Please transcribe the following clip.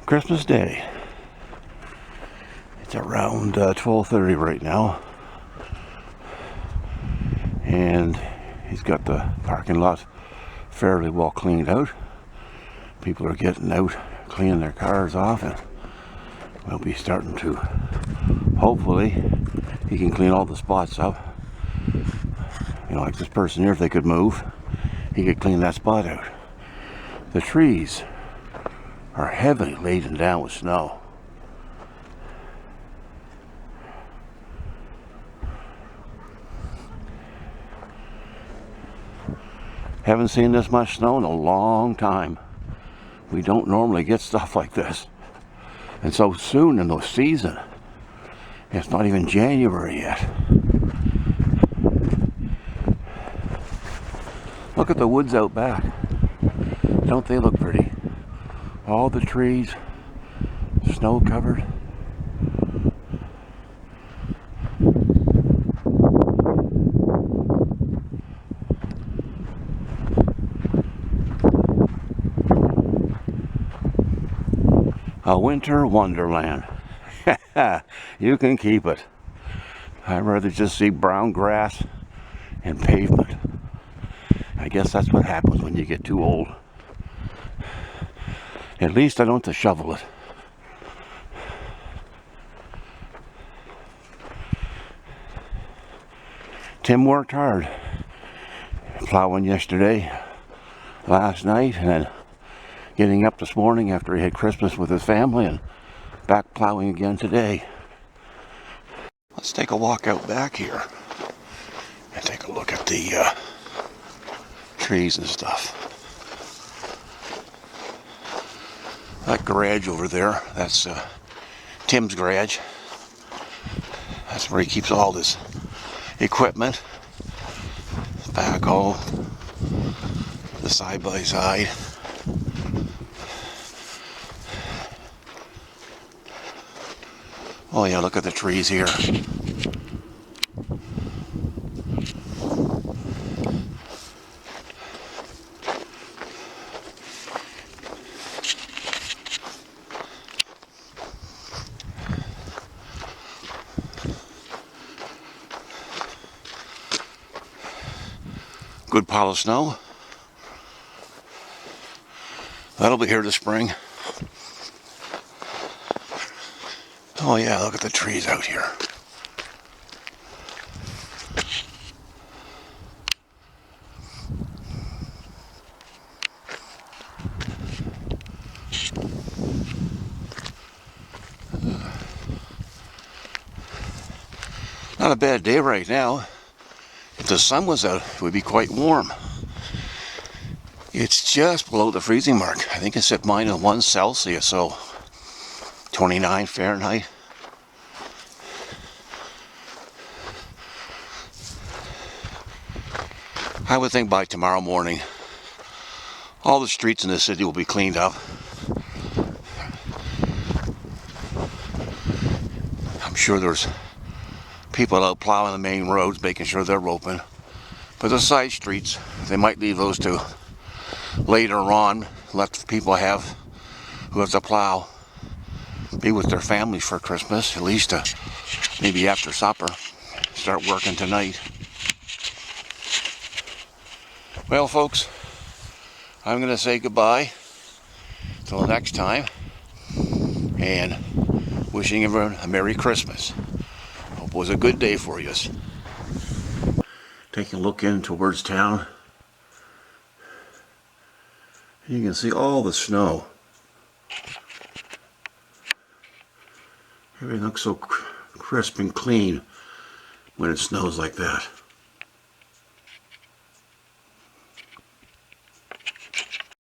Christmas Day. It's around 12:30 right now, and he's got the parking lot fairly well cleaned out. People are getting out, cleaning their cars off, and we'll be starting to, hopefully, he can clean all the spots up. You know, like this person here, if they could move, he could clean that spot out. The trees are heavily laden down with snow. Haven't seen this much snow in a long time. We don't normally get stuff like this. And so soon in the season. It's not even January yet. Look at the woods out back. Don't they look pretty? All the trees, snow covered. A winter wonderland. You can keep it. I'd rather just see brown grass and pavement. I guess that's what happens when you get too old. At least I don't have to shovel it. Tim worked hard plowing yesterday, last night, and then getting up this morning after he had Christmas with his family, and back plowing again today. Let's take a walk out back here and take a look at the trees and stuff. That garage over there, that's Tim's garage. That's where he keeps all this equipment. Backhoe, the side-by-side. Oh yeah, look at the trees here. Good pile of snow. That'll be here this spring. Oh yeah, look at the trees out here. Not a bad day right now. If the sun was out, it would be quite warm. It's just below the freezing mark. I think it's at -1 Celsius, so 29 Fahrenheit. I would think by tomorrow morning, all the streets in the city will be cleaned up. I'm sure there's people out plowing the main roads, making sure they're open. But the side streets, they might leave those to later on, let people who have to plow, be with their families for Christmas, at least maybe after supper, start working tonight. Well, folks, I'm going to say goodbye till next time, and wishing everyone a Merry Christmas. Hope it was a good day for you. Taking a look in towards town, you can see all the snow. Everything looks so crisp and clean when it snows like that.